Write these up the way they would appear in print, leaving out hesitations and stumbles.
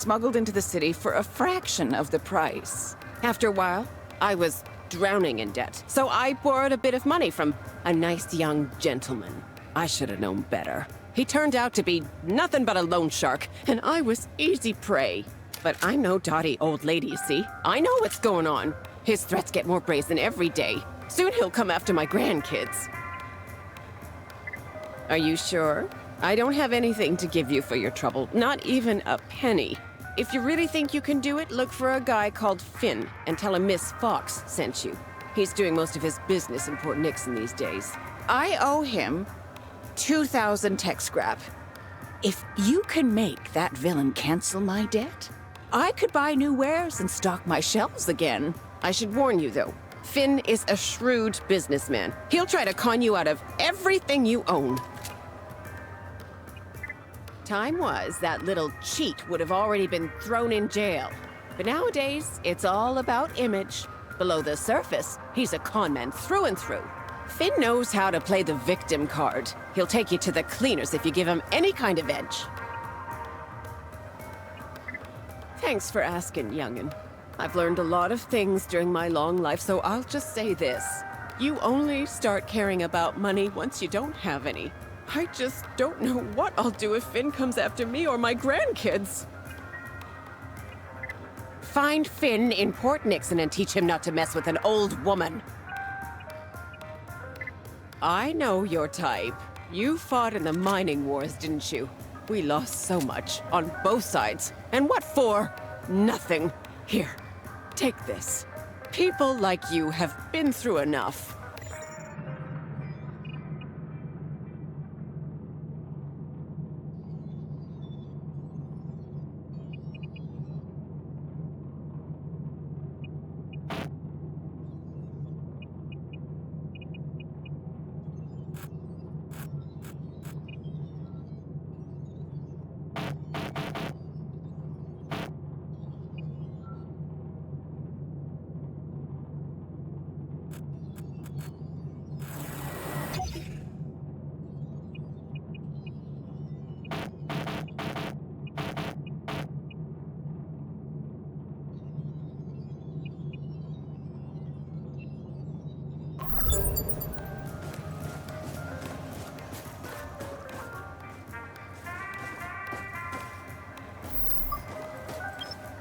smuggled into the city for a fraction of the price. After a while, I was drowning in debt, so I borrowed a bit of money from a nice young gentleman. I should have known better. He turned out to be nothing but a loan shark, and I was easy prey. But I'm no dotty old lady, you see? I know what's going on. His threats get more brazen every day. Soon he'll come after my grandkids. Are you sure? I don't have anything to give you for your trouble, not even a penny. If you really think you can do it, look for a guy called Finn and tell him Miss Fox sent you. He's doing most of his business in Port Nixon these days. I owe him 2,000 tech scrap. If you can make that villain cancel my debt, I could buy new wares and stock my shelves again. I should warn you, though. Finn is a shrewd businessman. He'll try to con you out of everything you own. Time was that little cheat would have already been thrown in jail. But nowadays, it's all about image. Below the surface, he's a con man through and through. Finn knows how to play the victim card. He'll take you to the cleaners if you give him any kind of edge. Thanks for asking, young'un. I've learned a lot of things during my long life, so I'll just say this. You only start caring about money once you don't have any. I just don't know what I'll do if Finn comes after me or my grandkids. Find Finn in Port Nixon and teach him not to mess with an old woman. I know your type. You fought in the mining wars, didn't you? We lost so much, on both sides. And what for? Nothing. Here, take this. People like you have been through enough.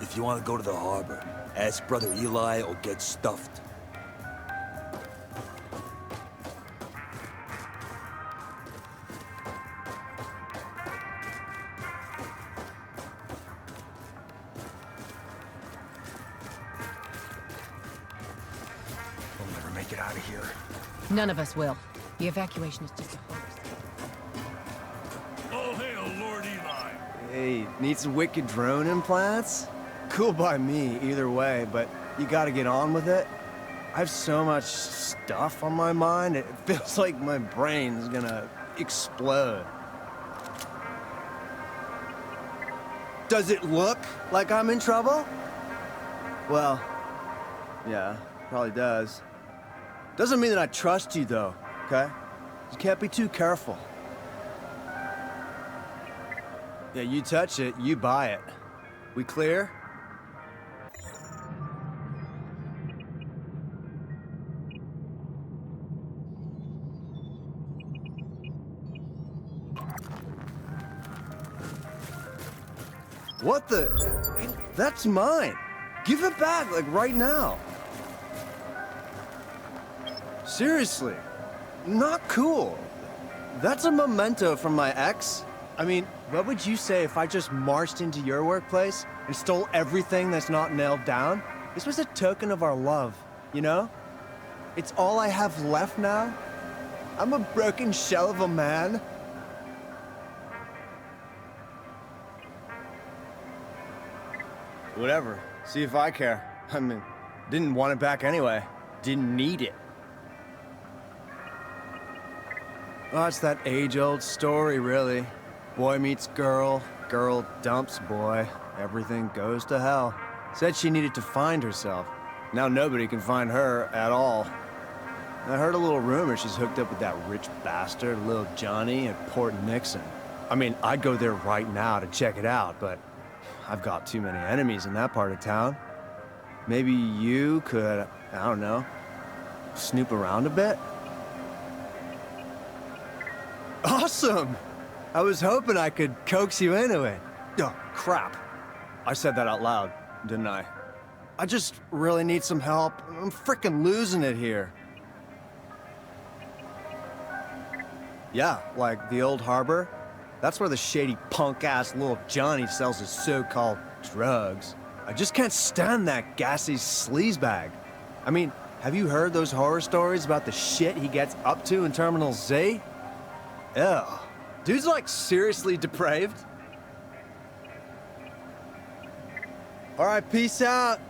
If you want to go to the harbor, ask Brother Eli or get stuffed. We'll never make it out of here. None of us will. The evacuation is just a hoax. All hail, Lord Eli. Hey, need some wicked drone implants? Cool by me, either way, but you gotta get on with it. I have so much stuff on my mind, it feels like my brain's gonna explode. Does it look like I'm in trouble? Well, yeah, probably does. Doesn't mean that I trust you, though, okay? You can't be too careful. Yeah, you touch it, you buy it. We clear? What the? That's mine. Give it back, like, right now. Seriously. Not cool. That's a memento from my ex. I mean, what would you say if I just marched into your workplace and stole everything that's not nailed down? This was a token of our love, you know? It's all I have left now. I'm a broken shell of a man. Whatever. See if I care. I mean, didn't want it back anyway. Didn't need it. Oh, it's that age-old story, really. Boy meets girl, girl dumps boy. Everything goes to hell. Said she needed to find herself. Now nobody can find her at all. I heard a little rumor she's hooked up with that rich bastard, Lil Johnny, at Port Nixon. I mean, I'd go there right now to check it out, but I've got too many enemies in that part of town. Maybe you could, I don't know, snoop around a bit? Awesome! I was hoping I could coax you into it. Oh, crap. I said that out loud, didn't I? I just really need some help. I'm freaking losing it here. Yeah, like the old harbor. That's where the shady punk-ass little Johnny sells his so-called drugs. I just can't stand that gassy sleazebag. I mean, have you heard those horror stories about the shit he gets up to in Terminal Z? Ew. Dude's like seriously depraved. All right, peace out.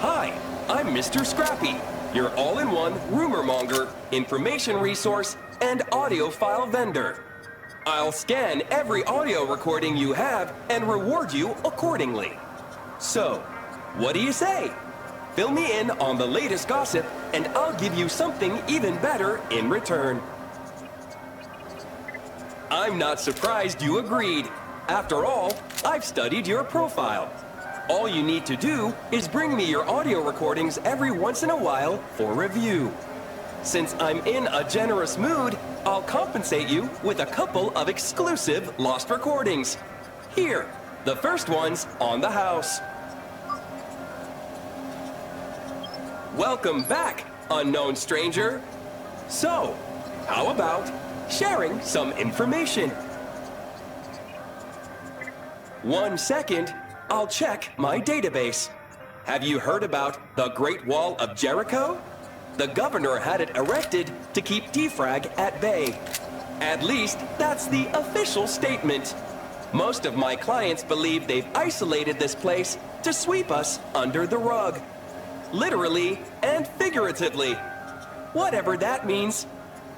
Hi, I'm Mr. Scrappy, your all-in-one rumor monger, information resource, and audiophile vendor. I'll scan every audio recording you have and reward you accordingly. So, what do you say? Fill me in on the latest gossip, and I'll give you something even better in return. I'm not surprised you agreed. After all, I've studied your profile. All you need to do is bring me your audio recordings every once in a while for review. Since I'm in a generous mood, I'll compensate you with a couple of exclusive lost recordings. Here, the first one's on the house. Welcome back, unknown stranger. So, how about sharing some information? 1 second. I'll check my database. Have you heard about the Great Wall of Jericho? The governor had it erected to keep defrag at bay. At least, that's the official statement. Most of my clients believe they've isolated this place to sweep us under the rug. Literally and figuratively. Whatever that means.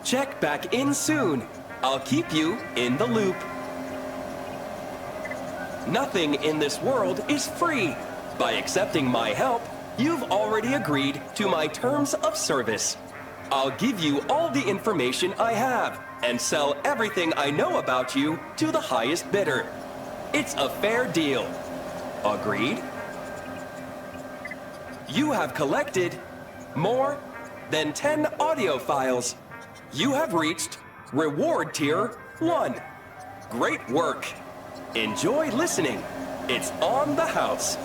Check back in soon. I'll keep you in the loop. Nothing in this world is free. By accepting my help, you've already agreed to my terms of service. I'll give you all the information I have and sell everything I know about you to the highest bidder. It's a fair deal. Agreed? You have collected more than 10 audio files. You have reached Reward Tier 1. Great work. Enjoy listening. It's on the house.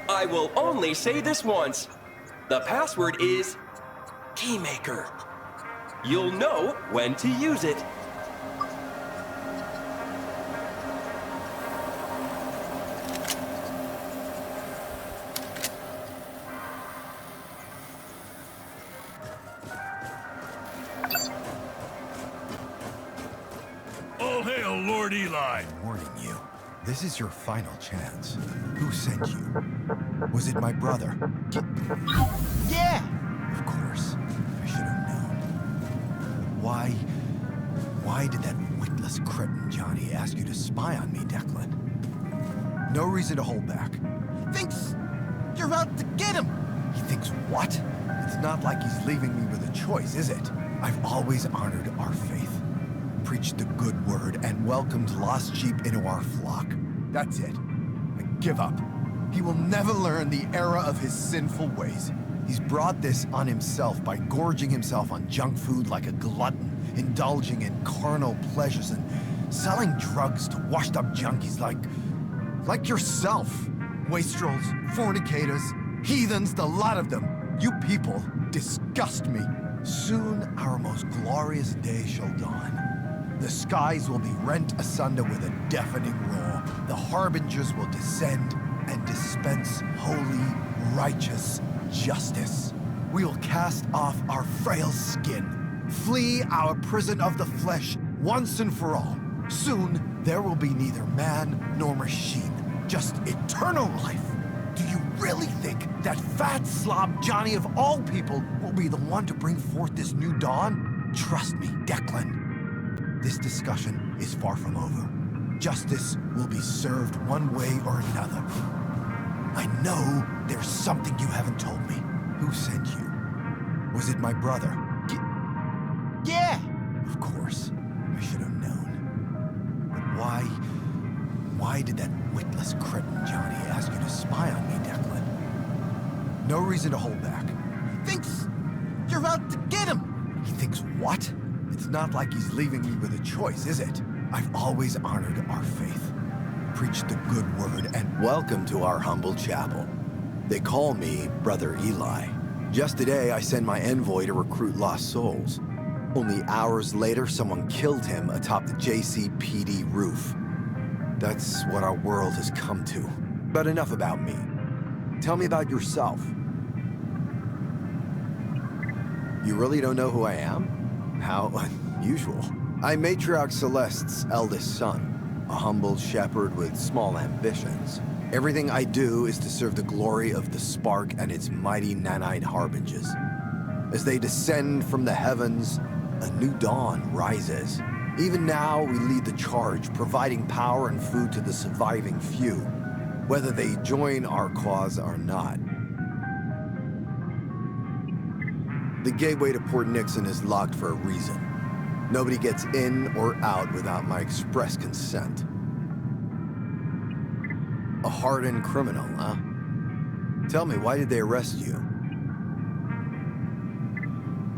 I will only say this once. The password is Keymaker. You'll know when to use it. All hail, Lord Eli. I'm warning you. This is your final chance. Who sent you? Was it my brother? Yeah! Of course. I should have known. Why did that witless cretin Johnny ask you to spy on me, Declan? No reason to hold back. Thinks you're out to get him! He thinks what? It's not like he's leaving me with a choice, is it? I've always honored our faith. Preached the good word and welcomed lost sheep into our flock. That's it. I give up. He will never learn the error of his sinful ways. He's brought this on himself by gorging himself on junk food like a glutton, indulging in carnal pleasures and selling drugs to washed-up junkies like yourself. Wastrels, fornicators, heathens, the lot of them. You people disgust me. Soon our most glorious day shall dawn. The skies will be rent asunder with a deafening roar. The harbingers will descend and dispense holy, righteous justice. We will cast off our frail skin, flee our prison of the flesh once and for all. Soon, there will be neither man nor machine, just eternal life. Do you really think that fat slob Johnny of all people will be the one to bring forth this new dawn? Trust me, Declan. This discussion is far from over. Justice will be served one way or another. I know there's something you haven't told me. Who sent you? Was it my brother? Yeah! Of course. I should have known. But why did that witless cretin Johnny ask you to spy on me, Declan? No reason to hold back. He thinks you're out to get him! He thinks what? It's not like he's leaving me with a choice, is it? I've always honored our faith, preached the good word, and welcome to our humble chapel. They call me Brother Eli. Just today, I sent my envoy to recruit lost souls. Only hours later, someone killed him atop the JCPD roof. That's what our world has come to. But enough about me. Tell me about yourself. You really don't know who I am? How unusual. I'm Matriarch Celeste's eldest son, a humble shepherd with small ambitions. Everything I do is to serve the glory of the Spark and its mighty nanite harbingers. As they descend from the heavens, a new dawn rises. Even now, we lead the charge, providing power and food to the surviving few, whether they join our cause or not. The gateway to Port Nixon is locked for a reason. Nobody gets in or out without my express consent. A hardened criminal, huh? Tell me, why did they arrest you?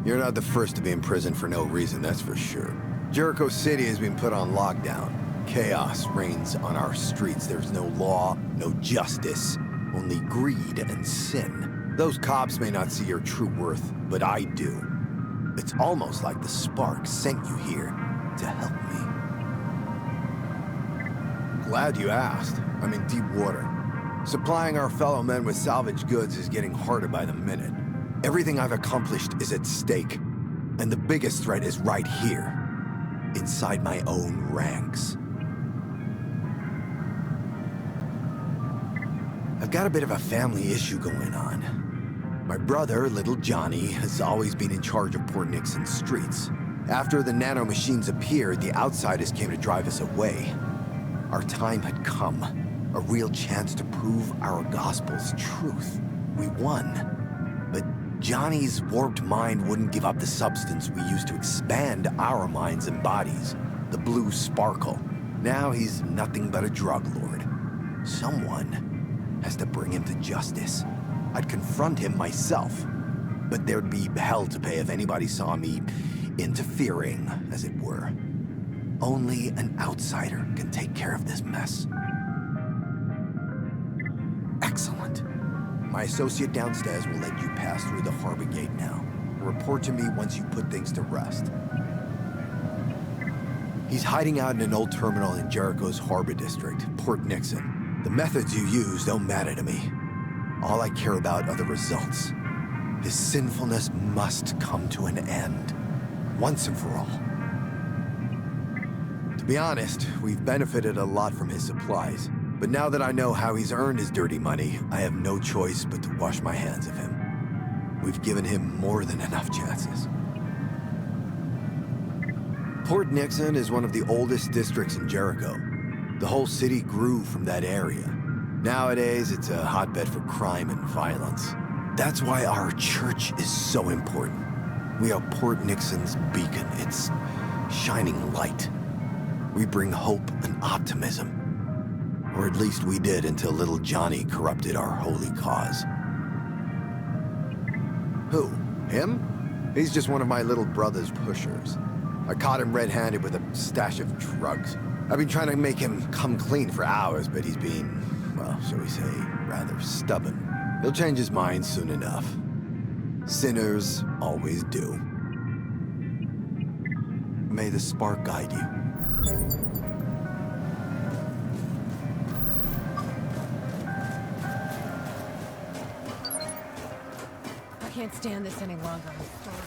You're not the first to be in prison for no reason, that's for sure. Jericho City has been put on lockdown. Chaos reigns on our streets. There's no law, no justice, only greed and sin. Those cops may not see your true worth, but I do. It's almost like the Spark sent you here to help me. Glad you asked. I'm in deep water. Supplying our fellow men with salvage goods is getting harder by the minute. Everything I've accomplished is at stake. And the biggest threat is right here, inside my own ranks. I've got a bit of a family issue going on. My brother, little Johnny, has always been in charge of Port Nixon's streets. After the nanomachines appeared, the outsiders came to drive us away. Our time had come. A real chance to prove our gospel's truth. We won. But Johnny's warped mind wouldn't give up the substance we used to expand our minds and bodies. The blue sparkle. Now he's nothing but a drug lord. Someone has to bring him to justice. I'd confront him myself, but there'd be hell to pay if anybody saw me interfering, as it were. Only an outsider can take care of this mess. Excellent. My associate downstairs will let you pass through the harbor gate now. Report to me once you put things to rest. He's hiding out in an old terminal in Jericho's harbor district, Port Nixon. The methods you use don't matter to me. All I care about are the results. His sinfulness must come to an end, once and for all. To be honest, we've benefited a lot from his supplies. But now that I know how he's earned his dirty money, I have no choice but to wash my hands of him. We've given him more than enough chances. Port Nixon is one of the oldest districts in Jericho. The whole city grew from that area. Nowadays, it's a hotbed for crime and violence. That's why our church is so important. We are Port Nixon's beacon, its shining light. We bring hope and optimism. Or at least we did until little Johnny corrupted our holy cause. Who? Him? He's just one of my little brother's pushers. I caught him red-handed with a stash of drugs. I've been trying to make him come clean for hours, but he's been, well, shall we say, rather stubborn. He'll change his mind soon enough. Sinners always do. May the spark guide you. can't stand this any longer. I'm starving.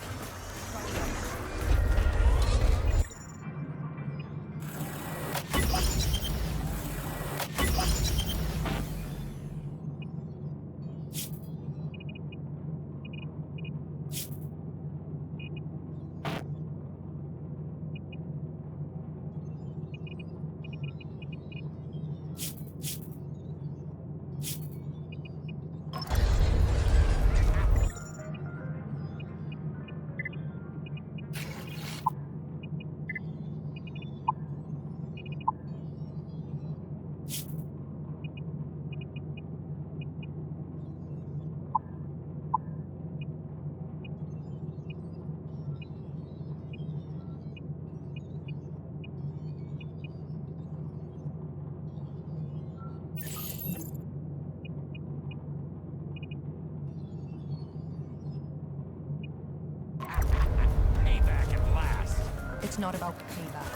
Payback at last. It's not about payback.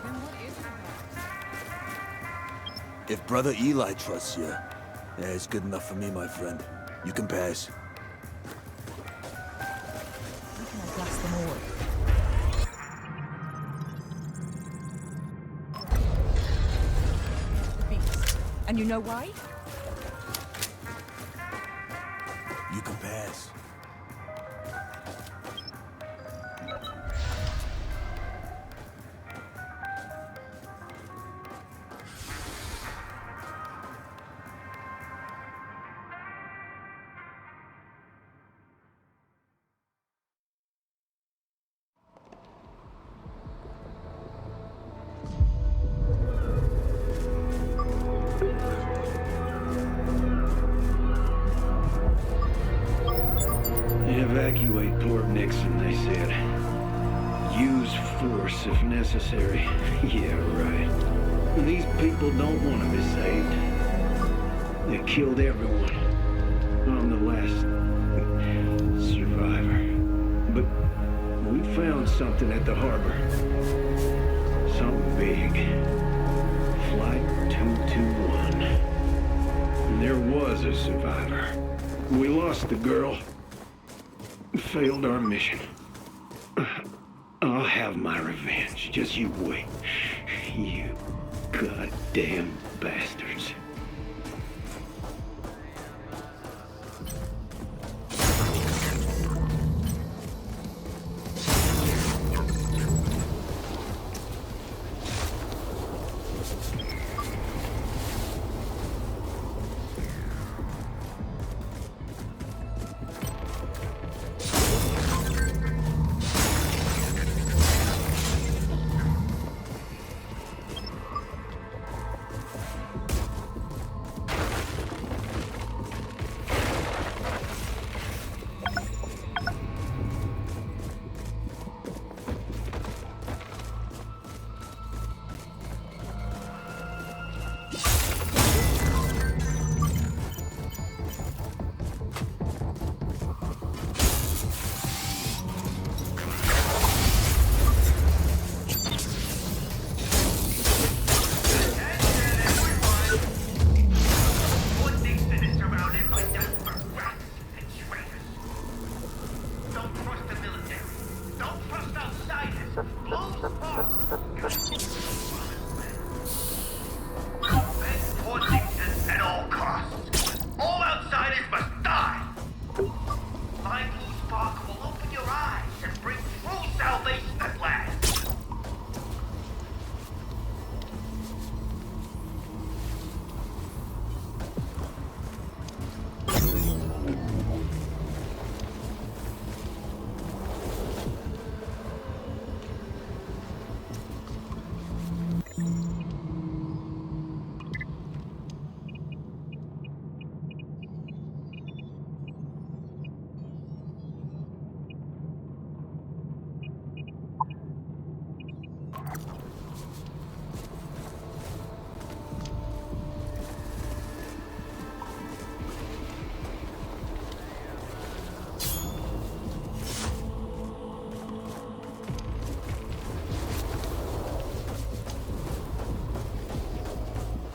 Then what is it? If Brother Eli trusts you, it's good enough for me, my friend. You can pass. We can bless them all. The beast. And you know why? You can pass. Evacuate Port Nixon, they said. Use force if necessary. Yeah, right. These people don't want to be saved. They killed everyone. I'm the last survivor. But we found something at the harbor. Something big. Flight 221. And there was a survivor. We lost the girl. Failed our mission. I'll have my revenge. Just you wait. You goddamn bastards.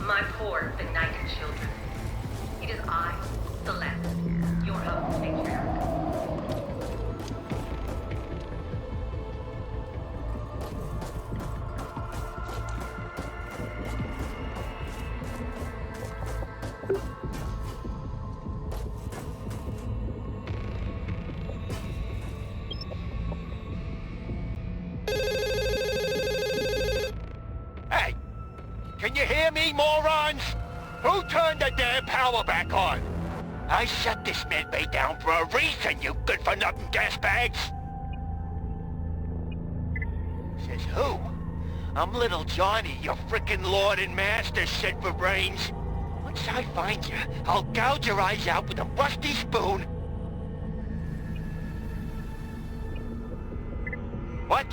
My poor, benighted children. It is I, Celeste, your humble matriarch. Can you hear me, morons? Who turned the damn power back on? I shut this medbay down for a reason, you good-for-nothing gasbags! Says who? I'm little Johnny, your frickin' lord and master, shit for brains. Once I find you, I'll gouge your eyes out with a rusty spoon. What?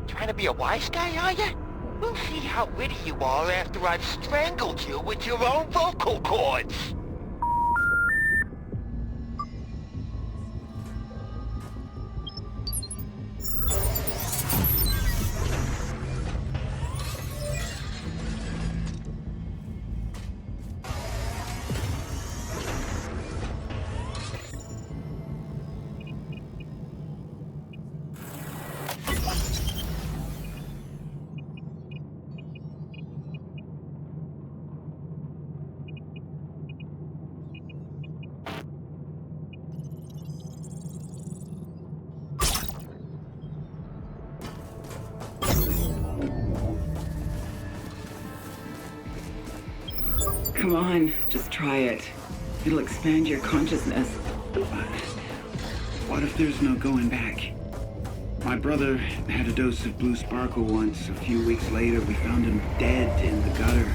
Trying to be a wise guy, are you? We'll see how witty you are after I've strangled you with your own vocal cords. Come on, just try it. It'll expand your consciousness. What if there's no going back? My brother had a dose of blue sparkle once. A few weeks later, we found him dead in the gutter.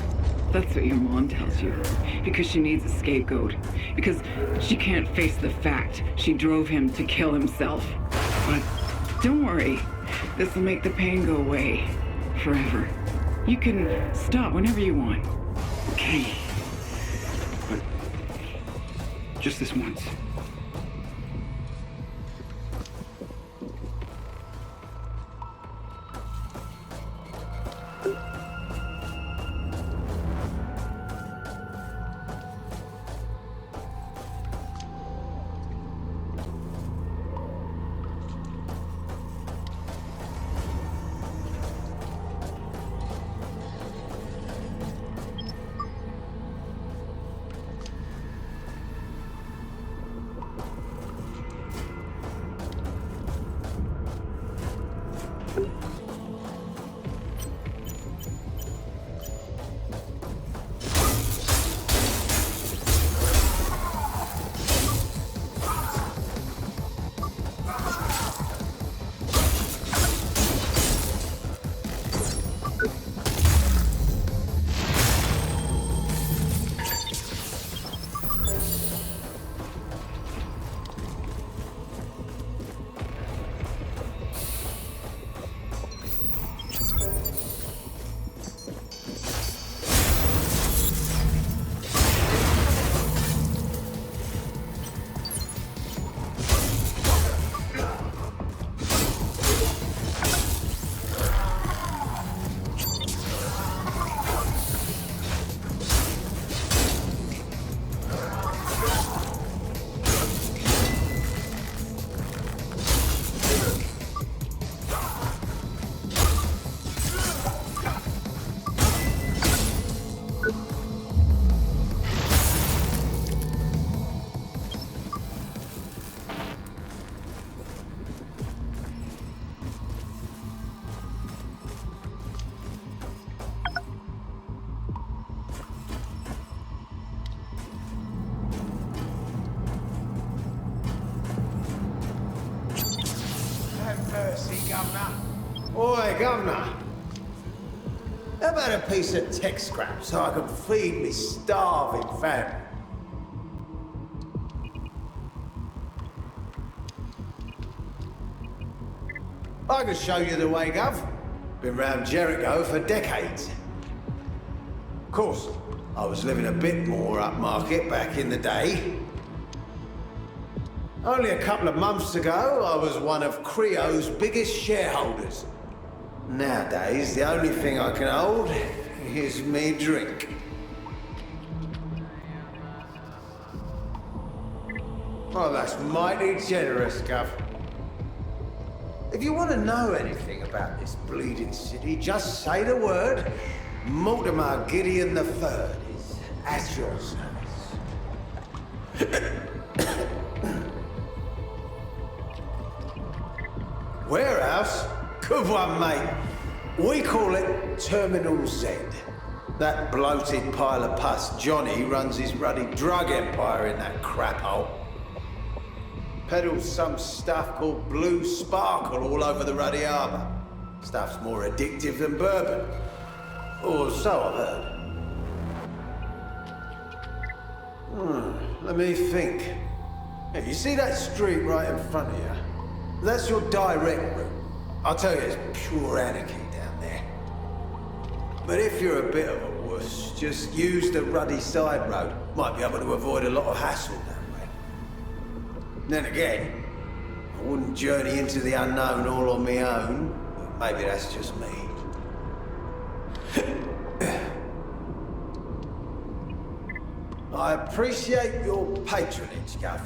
That's what your mom tells you. Because she needs a scapegoat. Because she can't face the fact she drove him to kill himself. But don't worry. This will make the pain go away. Forever. You can stop whenever you want. Okay. But just this once. Oi, Governor. How about a piece of tech scrap so I can feed me starving family? I can show you the way, Gov. Been round Jericho for decades. Of course, I was living a bit more upmarket back in the day. Only a couple of months ago, I was one of Creo's biggest shareholders. Nowadays, the only thing I can hold is me drink. Oh, that's mighty generous, Gov. If you want to know anything about this bleeding city, just say the word. Mortimer Gideon III is at your service. Warehouse? Good one, mate. We call it Terminal Z. That bloated pile of pus Johnny runs his ruddy drug empire in that crap hole. Peddles some stuff called Blue Sparkle all over the ruddy harbour. Stuff's more addictive than bourbon. Or so I've heard. Let me think. Hey, you see that street right in front of you? That's your direct route. I'll tell you, it's pure anarchy down there. But if you're a bit of a wuss, just use the ruddy side road. Might be able to avoid a lot of hassle that way. Then again, I wouldn't journey into the unknown all on my own, but maybe that's just me. I appreciate your patronage, Gov.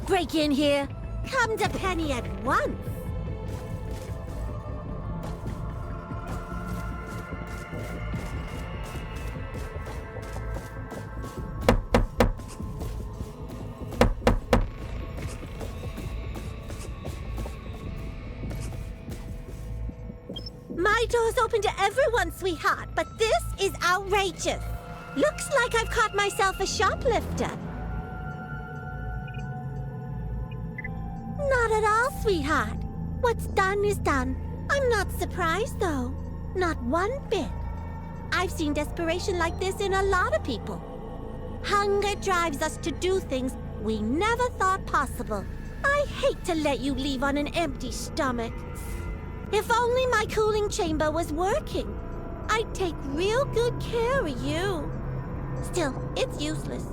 break in here. Come to Penny at once. My door's open to everyone, sweetheart, but this is outrageous. Looks like I've caught myself a shoplifter. Not at all, sweetheart. What's done is done. I'm not surprised, though. Not one bit. I've seen desperation like this in a lot of people. Hunger drives us to do things we never thought possible. I hate to let you leave on an empty stomach. If only my cooling chamber was working, I'd take real good care of you. Still, it's useless.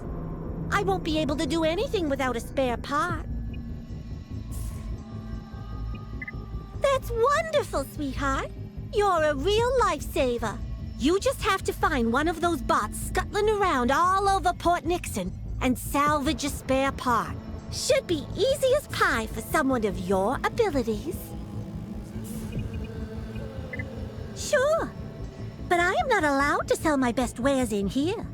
I won't be able to do anything without a spare part. That's wonderful, sweetheart. You're a real lifesaver. You just have to find one of those bots scuttling around all over Port Nixon and salvage a spare part. Should be easy as pie for someone of your abilities. Sure, but I am not allowed to sell my best wares in here.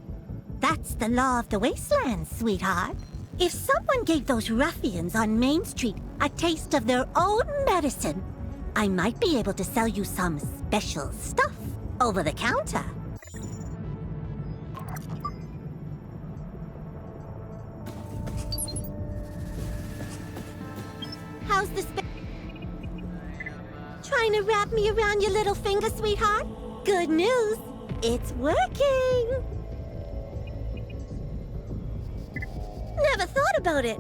That's the law of the wastelands, sweetheart. If someone gave those ruffians on Main Street a taste of their own medicine, I might be able to sell you some special stuff over the counter. How's the Trying to wrap me around your little finger, sweetheart? Good news, it's working. Never thought about it.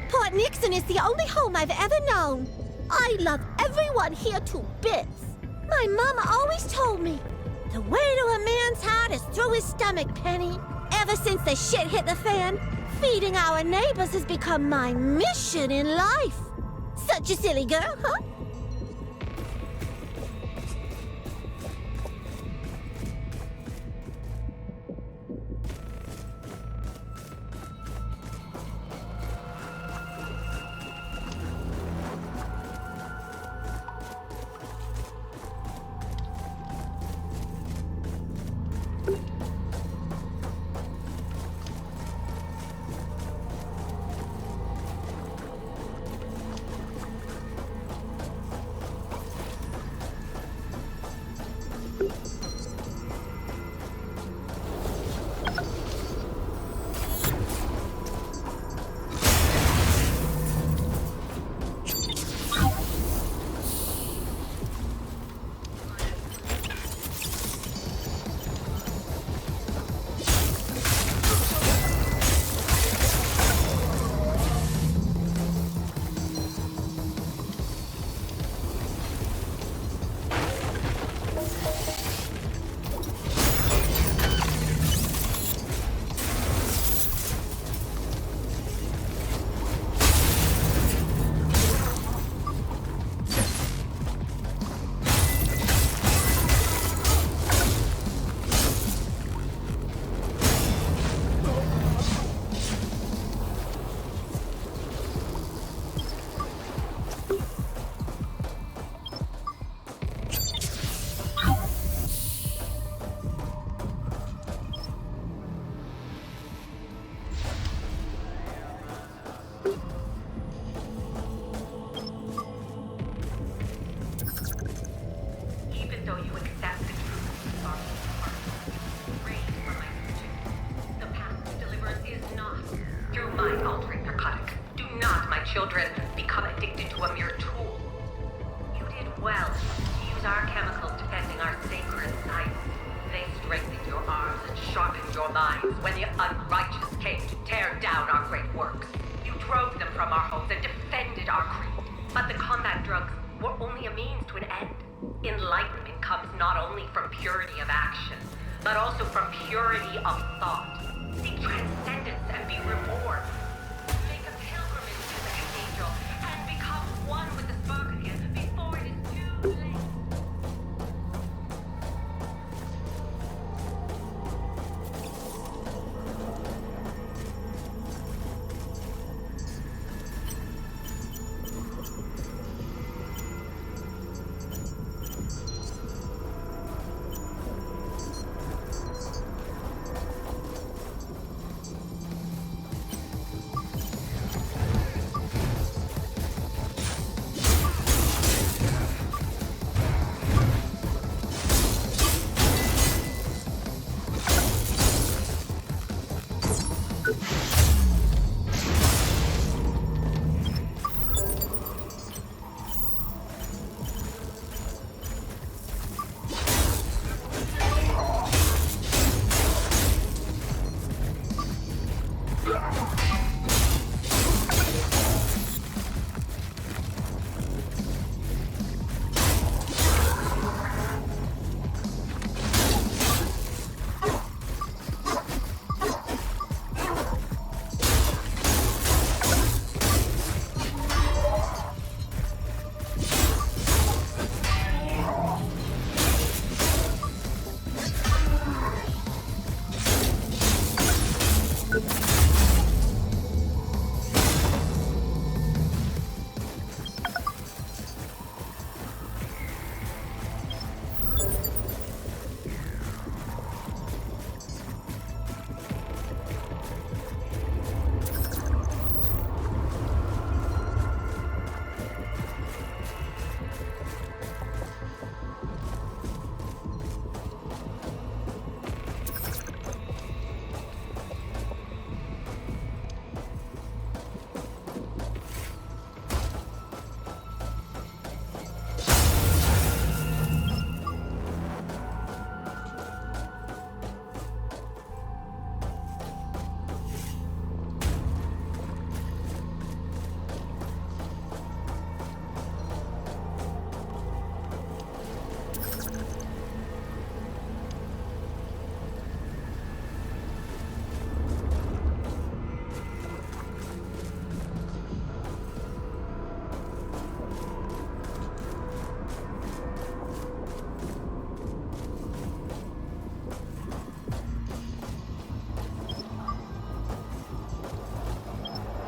Port Nixon is the only home I've ever known. I love everyone here to bits. My mama always told me, the way to a man's heart is through his stomach, Penny. Ever since the shit hit the fan, feeding our neighbors has become my mission in life. Such a silly girl, huh? children become addicted to a mere tool. You did well to use our chemicals defending our sacred sites. They strengthened your arms and sharpened your minds when the unrighteous came to tear down our great works. You drove them from our homes and defended our creed. But the combat drugs were only a means to an end. Enlightenment comes not only from purity of action, but also from purity of thought. Seek transcendence and be reborn. Make a pilgrimage to the cathedral and become one with the spark again before it is too late.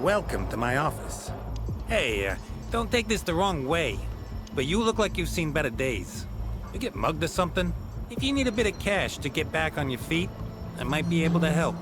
Welcome to my office. Hey, don't take this the wrong way, but you look like you've seen better days. You get mugged or something? If you need a bit of cash to get back on your feet, I might be able to help.